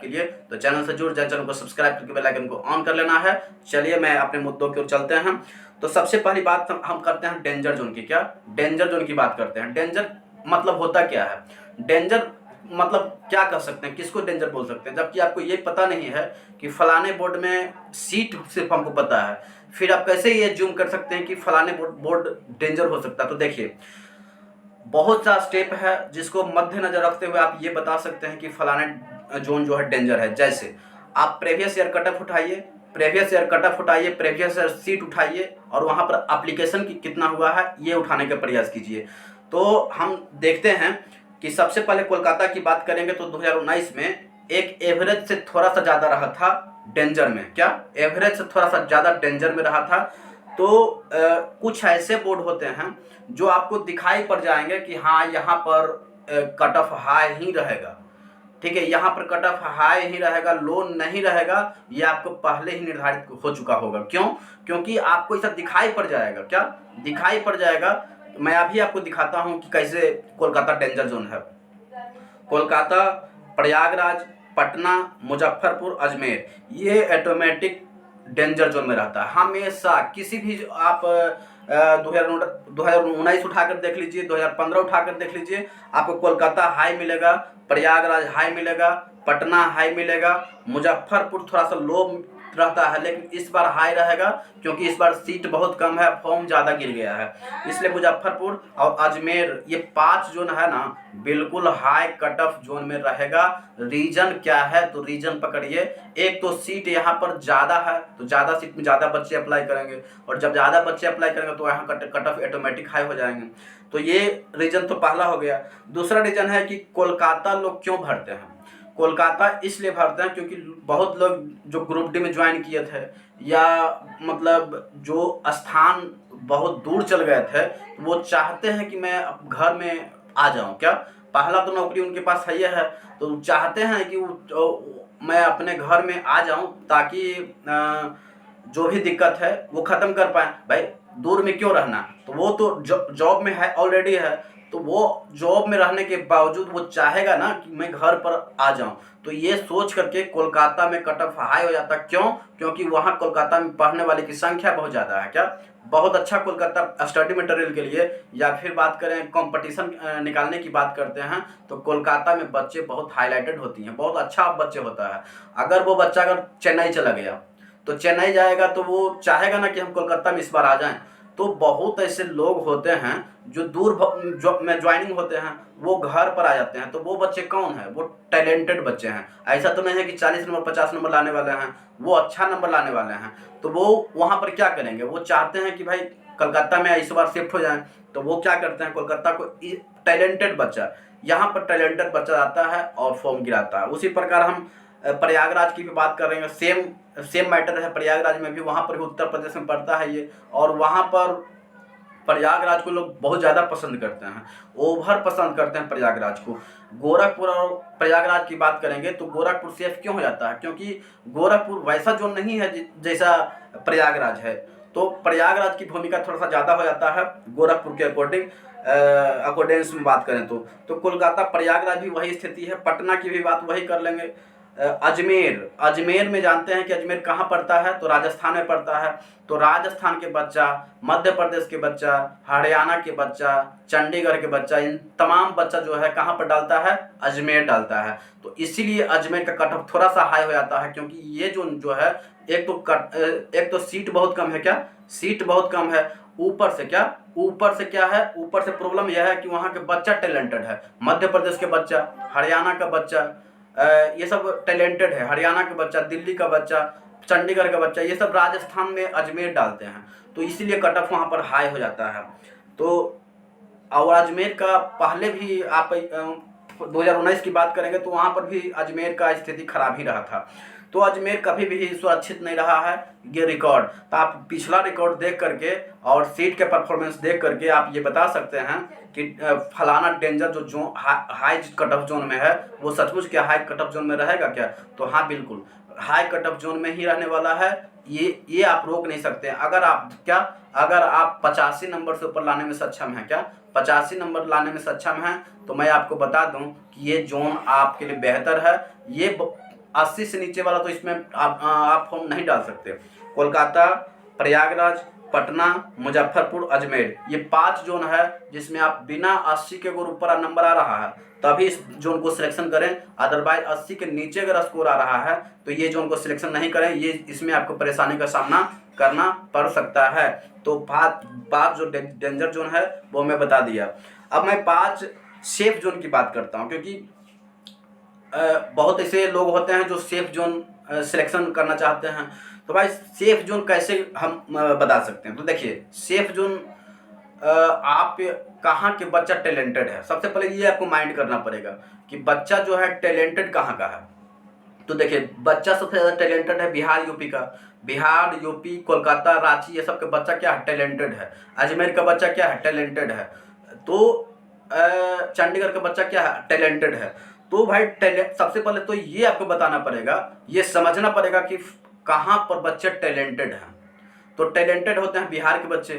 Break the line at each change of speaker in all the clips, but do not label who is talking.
के लिए तो चैनल से जुड़ जाए, चैनल को सब्सक्राइब करके बेल आइकन को ऑन कर लेना है। चलिए मैं अपने मुद्दों की ओर चलते हैं। तो सबसे पहली बात हम करते हैं डेंजर जोन की। क्या डेंजर जोन की बात करते हैं। डेंजर मतलब होता क्या है? डेंजर मतलब क्या कर सकते हैं, किसको डेंजर बोल सकते हैं, जबकि आपको ये पता नहीं है कि फलाने बोर्ड में सीट सिर्फ हमको पता है, फिर आप कैसे ये जूम कर सकते हैं कि फलाने बोर्ड डेंजर हो सकता है। तो देखिए बहुत सा स्टेप है जिसको मद्देनजर रखते हुए आप ये बता सकते हैं कि फलाने जोन जो है डेंजर है। जैसे आप प्रीवियस ईयर कट ऑफ उठाइए, प्रीवियस ईयर कट ऑफ उठाइए, प्रीवियस ईयर सीट उठाइए और वहाँ पर एप्लीकेशन की कितना हुआ है ये उठाने का प्रयास कीजिए। तो हम देखते हैं कि सबसे पहले कोलकाता की बात करेंगे तो 2019 में एक एवरेज से थोड़ा सा ज़्यादा रहा था डेंजर में। क्या एवरेज से थोड़ा सा ज़्यादा डेंजर में रहा था। तो कुछ ऐसे बोर्ड होते हैं जो आपको दिखाई पड़ जाएंगे कि हाँ यहाँ पर कट ऑफ हाई ही रहेगा, ठीक है, यहाँ पर कट ऑफ हाई ही रहेगा, लो नहीं रहेगा, ये आपको पहले ही निर्धारित हो चुका होगा। क्यों? क्योंकि आपको ऐसा दिखाई पड़ जाएगा। क्या दिखाई पड़ जाएगा? मैं अभी आपको दिखाता हूँ कि कैसे कोलकाता डेंजर जोन है। कोलकाता, प्रयागराज, पटना, मुजफ्फरपुर, अजमेर, ये ऑटोमेटिक डेंजर जोन में रहता है हमेशा। किसी भी आप 2019 उठाकर देख लीजिए, 2015 उठाकर देख लीजिए, आपको कोलकाता हाई मिलेगा, प्रयागराज हाई मिलेगा, पटना हाई मिलेगा, मुजफ्फरपुर थोड़ा सा लो रहता है लेकिन इस बार हाई रहेगा क्योंकि इस बार सीट बहुत कम है, फॉर्म ज़्यादा गिर गया है, इसलिए मुजफ्फरपुर और अजमेर ये 5 जोन है ना बिल्कुल हाई कट ऑफ जोन में रहेगा। रीजन क्या है? तो रीजन पकड़िए। एक तो सीट यहाँ पर ज़्यादा है तो ज़्यादा सीट में ज़्यादा बच्चे अप्लाई करेंगे और जब ज़्यादा बच्चे अप्लाई करेंगे तो यहाँ कट ऑफ ऑटोमेटिक हाई हो जाएंगे। तो ये रीजन तो पहला हो गया। दूसरा रीजन है कि कोलकाता लोग क्यों भरते हैं। कोलकाता इसलिए भरते हैं क्योंकि बहुत लोग जो ग्रुप डी में ज्वाइन किए थे या मतलब जो स्थान बहुत दूर चल गए थे तो वो चाहते हैं कि मैं घर में आ जाऊं। क्या पहला तो नौकरी उनके पास है, है तो चाहते हैं कि मैं अपने घर में आ जाऊं ताकि जो भी दिक्कत है वो ख़त्म कर पाए। भाई दूर में क्यों रहना, तो वो तो जॉब में है ऑलरेडी है, तो वो जॉब में रहने के बावजूद वो चाहेगा ना कि मैं घर पर आ जाऊं। तो ये सोच करके कोलकाता में कट ऑफ हाई हो जाता। क्यों? क्योंकि वहाँ कोलकाता में पढ़ने वाले की संख्या बहुत ज़्यादा है। क्या बहुत अच्छा कोलकाता स्टडी मटेरियल के लिए या फिर बात करें कंपटीशन निकालने की बात करते हैं तो कोलकाता में बच्चे बहुत हाईलाइटेड होती हैं, बहुत अच्छा बच्चे होता है। अगर वो बच्चा अगर चेन्नई चला गया तो चेन्नई जाएगा तो वो चाहेगा ना कि हम कोलकाता में इस बार आ जाएं। तो बहुत ऐसे लोग होते हैं जो दूर में ज्वाइनिंग होते हैं वो घर पर आ जाते हैं। तो वो बच्चे कौन है? वो टैलेंटेड बच्चे हैं। ऐसा तो नहीं है कि 40 नंबर 50 नंबर लाने वाले हैं, वो अच्छा नंबर लाने वाले हैं। तो वो वहाँ पर क्या करेंगे? वो चाहते हैं कि भाई कलकत्ता में इस बार शिफ्ट हो जाएं। तो वो क्या करते हैं? कोलकाता को टैलेंटेड बच्चा, यहाँ पर टैलेंटेड बच्चा आता है और फॉर्म गिराता है। उसी प्रकार हम प्रयागराज की भी बात कर रहे हैं, सेम मैटर है। प्रयागराज में भी वहाँ पर भी उत्तर प्रदेश में पड़ता है ये, और वहाँ पर प्रयागराज को लोग बहुत ज़्यादा पसंद करते हैं, ओवर पसंद करते हैं प्रयागराज को। गोरखपुर और प्रयागराज की बात करेंगे तो गोरखपुर सेफ क्यों हो जाता है? क्योंकि गोरखपुर वैसा जोन नहीं है जैसा प्रयागराज है। तो प्रयागराज की भूमिका थोड़ा सा ज़्यादा हो जाता है गोरखपुर के अकॉर्डिंग्स में बात करें तो कोलकाता प्रयागराज भी वही स्थिति है। पटना की भी बात वही कर लेंगे। अजमेर में जानते हैं कि अजमेर कहाँ पड़ता है? तो राजस्थान में पड़ता है। तो राजस्थान के बच्चा, मध्य प्रदेश के बच्चा, हरियाणा के बच्चा, चंडीगढ़ के बच्चा, इन तमाम बच्चा जो है कहाँ पर डालता है? अजमेर डालता है। तो इसीलिए अजमेर का कट ऑफ थोड़ा सा हाई हो जाता है क्योंकि ये जो है एक तो सीट बहुत कम है। क्या सीट बहुत कम है? ऊपर से क्या है? ऊपर से प्रॉब्लम यह है कि वहाँ के बच्चा टैलेंटेड है। मध्य प्रदेश के बच्चा, हरियाणा का बच्चा, ये सब टैलेंटेड है। हरियाणा का बच्चा, दिल्ली का बच्चा, चंडीगढ़ का बच्चा, ये सब राजस्थान में अजमेर डालते हैं। तो इसीलिए कट ऑफ वहाँ पर हाई हो जाता है। तो और अजमेर का पहले भी आप 2019 की बात करेंगे तो वहाँ पर भी अजमेर का स्थिति खराब ही रहा था। तो अजमेर कभी भी सुरक्षित नहीं रहा है। ये रिकॉर्ड तो आप पिछला रिकॉर्ड देख करके और सीट के परफॉर्मेंस देख करके आप ये बता सकते हैं कि फलाना डेंजर जो हाई कट ऑफ जोन में है वो सचमुच क्या हाई कट ऑफ जोन में रहेगा क्या? तो हाँ बिल्कुल हाई कट ऑफ जोन में ही रहने वाला है। ये आप रोक नहीं सकते। अगर आप 85 नंबर से ऊपर लाने में सक्षम हैं, क्या 85 नंबर लाने में सक्षम हैं, तो मैं आपको बता दूं कि ये जोन आपके लिए बेहतर है। ये 80 से नीचे वाला तो इसमें आप फॉर्म नहीं डाल सकते। कोलकाता, प्रयागराज, पटना, मुजफ्फरपुर, अजमेर, ये 5 जोन है जिसमें आप बिना 80 के अगर ऊपर नंबर आ रहा है तभी इस जोन को सिलेक्शन करें, अदरवाइज 80 के नीचे अगर स्कोर आ रहा है तो ये जोन को सिलेक्शन नहीं करें, ये इसमें आपको परेशानी का सामना करना पड़ सकता है। तो 5 जो डेंजर जोन है वो मैं बता दिया। अब मैं 5 सेफ जोन की बात करता हूँ, क्योंकि बहुत ऐसे लोग होते हैं जो सेफ जोन सिलेक्शन करना चाहते हैं। तो भाई सेफ जोन कैसे हम बता सकते हैं? तो देखिए सेफ जोन आप कहाँ के बच्चा टैलेंटेड है, सबसे पहले ये आपको माइंड करना पड़ेगा कि बच्चा जो है टैलेंटेड कहाँ का है। तो देखिए बच्चा सबसे ज़्यादा टैलेंटेड है बिहार यूपी का। बिहार यूपी कोलकाता रांची ये सब का बच्चा क्या है? टैलेंटेड है। अजमेर का बच्चा क्या है? टैलेंटेड है। तो चंडीगढ़ का बच्चा क्या है? टैलेंटेड है। तो भाई सबसे पहले तो ये आपको बताना पड़ेगा, ये समझना पड़ेगा कि कहाँ पर बच्चे टैलेंटेड हैं। तो टैलेंटेड होते हैं बिहार के बच्चे,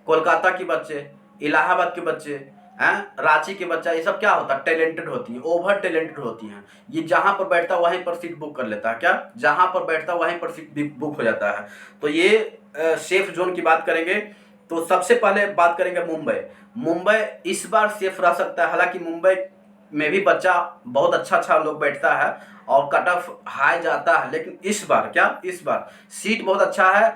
कोलकाता के बच्चे, इलाहाबाद के बच्चे हैं, रांची के बच्चा, ये सब क्या होता है? टैलेंटेड होती हैं, ओवर टैलेंटेड होती हैं। ये जहाँ पर बैठता है वहीं पर सीट बुक कर लेता है। क्या? जहाँ पर बैठता है वहीं पर सीट बुक हो जाता है। तो ये सेफ जोन की बात करेंगे तो सबसे पहले बात करेंगे मुंबई इस बार सेफ रह सकता है। हालांकि मुंबई में भी बच्चा बहुत अच्छा लोग बैठता है और कट ऑफ हाई जाता है, लेकिन इस बार सीट बहुत अच्छा है।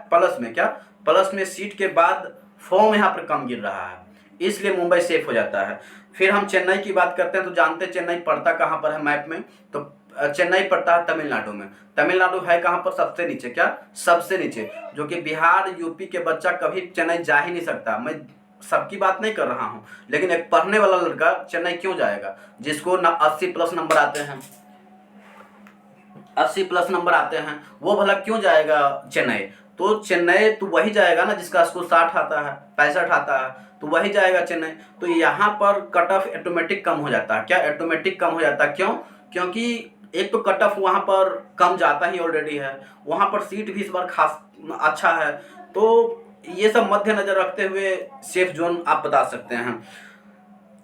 प्लस में सीट के बाद फॉर्म यहाँ पर कम गिर रहा है, इसलिए मुंबई सेफ हो जाता है। फिर हम चेन्नई की बात करते हैं तो जानते हैं चेन्नई पड़ता कहाँ पर है मैप में? तो चेन्नई पड़ता है तमिलनाडु में। तमिलनाडु है कहाँ पर? सबसे नीचे। क्या? सबसे नीचे, जो कि बिहार यूपी के बच्चा कभी चेन्नई जा ही नहीं सकता। मैं सबकी बात नहीं कर रहा हूँ, लेकिन एक पढ़ने वाला लड़का चेन्नई क्यों जाएगा? जिसको 80 प्लस नंबर आते हैं, 80 प्लस नंबर आते हैं, वो भला क्यों जाएगा चेन्नई? तो चेन्नई तो वही जाएगा ना जिसका स्कोर 60 आता है, 65 आता है, तो वही जाएगा चेन्नई। तो यहाँ पर कट ऑफ ऑटोमेटिक कम हो जाता है। क्या? ऑटोमेटिक कम हो जाता है। क्यों? क्योंकि एक तो कट ऑफ वहाँ पर कम जाता ही ऑलरेडी है, वहाँ पर सीट भी इस बार खास अच्छा है। तो ये सब मद्देनजर रखते हुए सेफ जोन आप बता सकते हैं।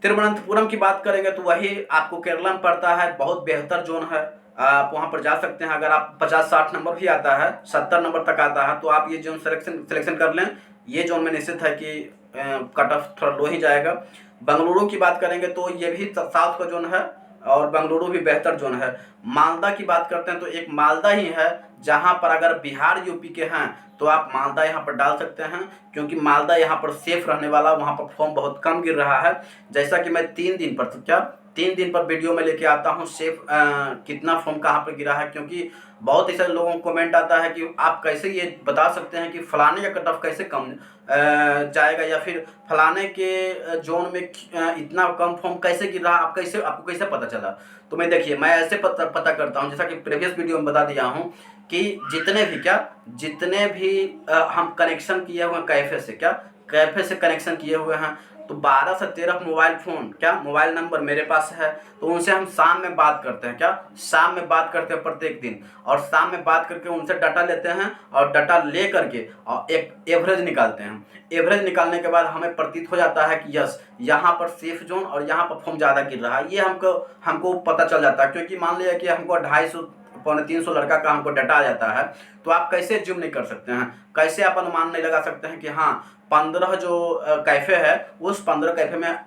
तिरुवनंतपुरम की बात करेंगे तो वही आपको केरला में पड़ता है, बहुत बेहतर जोन है। आप वहाँ पर जा सकते हैं। अगर आप 50-60 नंबर भी आता है, 70 नंबर तक आता है, तो आप ये जोन सिलेक्शन कर लें। ये जोन में निश्चित है कि कट ऑफ थोड़ा लो ही जाएगा। बेंगलुरु की बात करेंगे तो ये भी साउथ का जोन है और बेंगलुरु भी बेहतर जोन है। मालदा की बात करते हैं तो एक मालदा ही है जहाँ पर अगर बिहार यूपी के हैं तो आप मालदा यहाँ पर डाल सकते हैं, क्योंकि मालदा यहाँ पर सेफ रहने वाला, वहाँ पर फॉर्म बहुत कम गिर रहा है। जैसा कि मैं 3 दिन पर वीडियो में लेके आता हूँ सेफ कितना फॉर्म कहाँ पर गिरा है, क्योंकि बहुत ही सारे लोगों को कमेंट आता है कि आप कैसे ये बता सकते हैं कि फलाने का कट ऑफ कैसे कम जाएगा, या फिर फलाने के जोन में इतना कम फॉर्म कैसे गिर रहा है, आपको कैसे पता चला? तो मैं देखिए मैं ऐसे पता करता हूँ, जैसा कि प्रीवियस वीडियो में बता दिया हूँ कि जितने भी हम कनेक्शन किए हुए हैं कैफ़े से कनेक्शन किए हुए हैं, तो 12 से 13 मोबाइल नंबर मेरे पास है। तो उनसे हम शाम में बात करते हैं। शाम में बात करते हैं प्रत्येक दिन, और शाम में बात करके उनसे डाटा लेते हैं और डाटा ले करके और एक एवरेज निकालते हैं। एवरेज निकालने के बाद हमें प्रतीत हो जाता है कि यस यहाँ पर सेफ जोन और यहाँ पर फॉर्म ज़्यादा गिर रहा है। ये हमको पता चल जाता है, क्योंकि मान लिया कि हमको 250 पौने 300 लड़का का हमको डाटा आ जाता है, तो आप कैसे ज्यूम नहीं कर सकते हैं, कैसे आप अनुमान नहीं लगा सकते हैं कि हाँ 15 जो कैफ़े है उस 15 कैफ़े में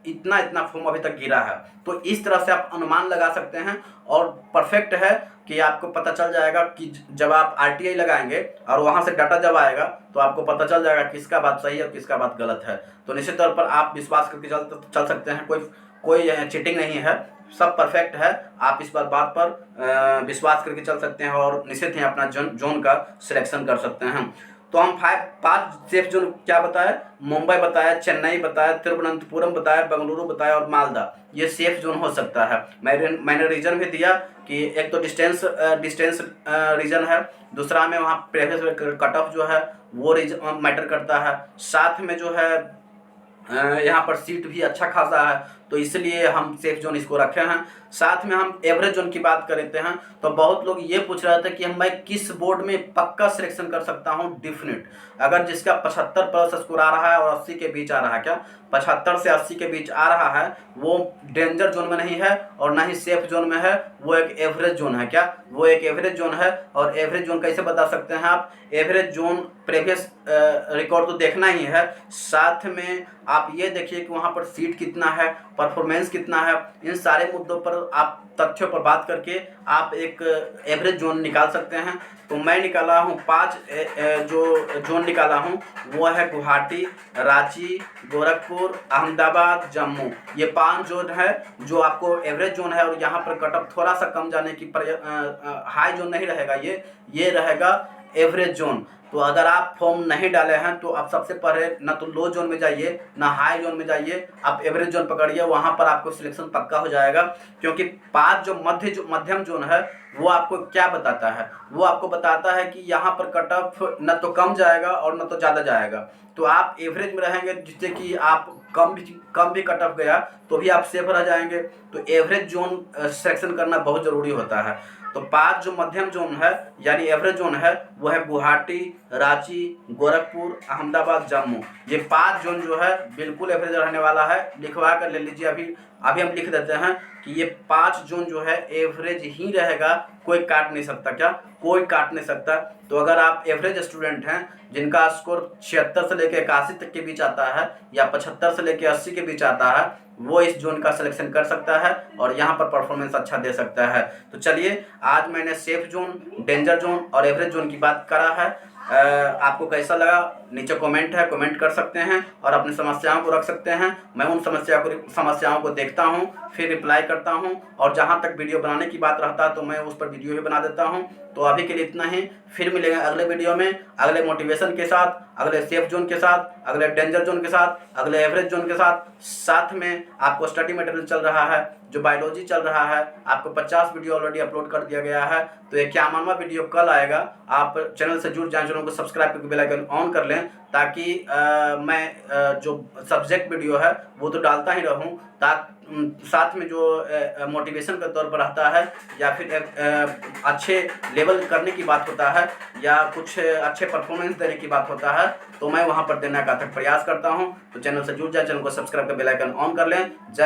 इतना फॉर्म अभी तक गिरा है। तो इस तरह से आप अनुमान लगा सकते हैं और परफेक्ट है कि आपको पता चल जाएगा कि जब आप RTI लगाएंगे और वहाँ से डाटा जब आएगा तो आपको पता चल जाएगा किसका बात सही है और किसका बात गलत है। तो निश्चित तौर पर आप विश्वास करके चल सकते हैं, कोई चीटिंग नहीं है, सब परफेक्ट है। आप इस बात पर विश्वास करके चल सकते हैं और निश्चित ही अपना जोन का सिलेक्शन कर सकते हैं। तो हम 5 सेफ जोन क्या बताया? मुंबई बताया, चेन्नई बताया, तिरुवनंतपुरम बताया, बेंगलुरु बताया और मालदा, ये सेफ जोन हो सकता है। मैंने रीजन भी दिया कि एक तो डिस्टेंस रीजन है, दूसरा में वहाँ प्रीवियस कट ऑफ जो है वो रीजन मैटर करता है, साथ में जो है यहाँ पर सीट भी अच्छा खासा है। तो इसलिए हम सेफ जोन इसको रखे हैं। साथ में हम एवरेज जोन की बात करते हैं तो बहुत लोग ये पूछ रहे थे कि मैं किस बोर्ड में पक्का सिलेक्शन कर सकता हूँ डेफिनेट, अगर जिसका 75+ स्कोर आ रहा है और 80 के बीच आ रहा है, क्या 75 से 80 के बीच आ रहा है, वो डेंजर जोन में नहीं है और ना ही सेफ जोन में है, वो एक एवरेज जोन है। क्या वो एक एवरेज जोन है? और एवरेज जोन कैसे बता सकते हैं आप? एवरेज जोन प्रीवियस रिकॉर्ड तो देखना ही है, साथ में आप ये देखिए कि वहाँ पर सीट कितना है, परफॉर्मेंस कितना है, इन सारे मुद्दों पर आप तथ्यों पर बात करके आप एक एवरेज जोन निकाल सकते हैं। तो मैं निकाला हूँ 5 जो जोन निकाला हूँ वो है गुवाहाटी, रांची, गोरखपुर, अहमदाबाद, जम्मू। ये 5 जोन है जो आपको एवरेज जोन है, और यहाँ पर कटअप थोड़ा सा कम जाने की हाई जोन नहीं रहेगा, ये रहेगा एवरेज जोन। तो अगर आप फॉर्म नहीं डाले हैं तो आप सबसे पहले ना तो लो जोन में जाइए ना हाई जोन में जाइए, आप एवरेज जोन पकड़िए, वहाँ पर आपको सिलेक्शन पक्का हो जाएगा। क्योंकि 5 जो मध्यम जोन है वो आपको क्या बताता है? वो आपको बताता है कि यहाँ पर कट ऑफ न तो कम जाएगा और न तो ज़्यादा जाएगा। तो आप एवरेज में रहेंगे जिससे कि आप कम भी कट ऑफ गया तो भी आप सेफ रह जाएंगे। तो एवरेज जोन सिलेक्शन करना बहुत ज़रूरी होता है। तो 5 जो मध्यम जोन है यानी एवरेज जोन है वो है गुवाहाटी, रांची, गोरखपुर, अहमदाबाद, जम्मू। ये 5 जोन जो है बिल्कुल एवरेज रहने वाला है, लिखवा कर ले लीजिए। अभी हम लिख देते हैं कि ये 5 जोन जो है एवरेज ही रहेगा, कोई काट नहीं सकता। क्या कोई काट नहीं सकता? तो अगर आप एवरेज स्टूडेंट हैं जिनका स्कोर 76 से लेकर 81 तक के बीच आता है या 75 से लेकर 80 के बीच आता है, वो इस जोन का सिलेक्शन कर सकता है और यहाँ पर परफॉर्मेंस अच्छा दे सकता है। तो चलिए, आज मैंने सेफ जोन, डेंजर जोन और एवरेज जोन की बात करा है। आपको कैसा लगा नीचे कमेंट कर सकते हैं और अपनी समस्याओं को रख सकते हैं। मैं उन समस्याओं को देखता हूं, फिर रिप्लाई करता हूं, और जहां तक वीडियो बनाने की बात रहता है तो मैं उस पर वीडियो भी बना देता हूं। तो अभी के लिए इतना ही, फिर मिलेंगे अगले वीडियो में अगले मोटिवेशन के साथ, अगले सेफ जोन के साथ, अगले डेंजर जोन के साथ, अगले एवरेज जोन के साथ। साथ में आपको स्टडी मटेरियल चल रहा है, जो बायोलॉजी चल रहा है, आपको 50 वीडियो ऑलरेडी अपलोड कर दिया गया है। तो ये 51वां वीडियो कल आएगा। आप चैनल से जुड़ जाएं, चैनल को सब्सक्राइब करके बेल आइकन ऑन कर लें, ताकि मैं जो सब्जेक्ट वीडियो है वो तो डालता ही रहूं, साथ में जो मोटिवेशन के तौर पर रहता है या फिर अच्छे लेवल करने की बात होता है या कुछ अच्छे परफॉर्मेंस देने की बात होता है, तो मैं वहां पर देने का प्रयास करता हूं। तो चैनल से जुड़ जाए, चैनल को सब्सक्राइब कर बेल आइकन ऑन कर लें। जय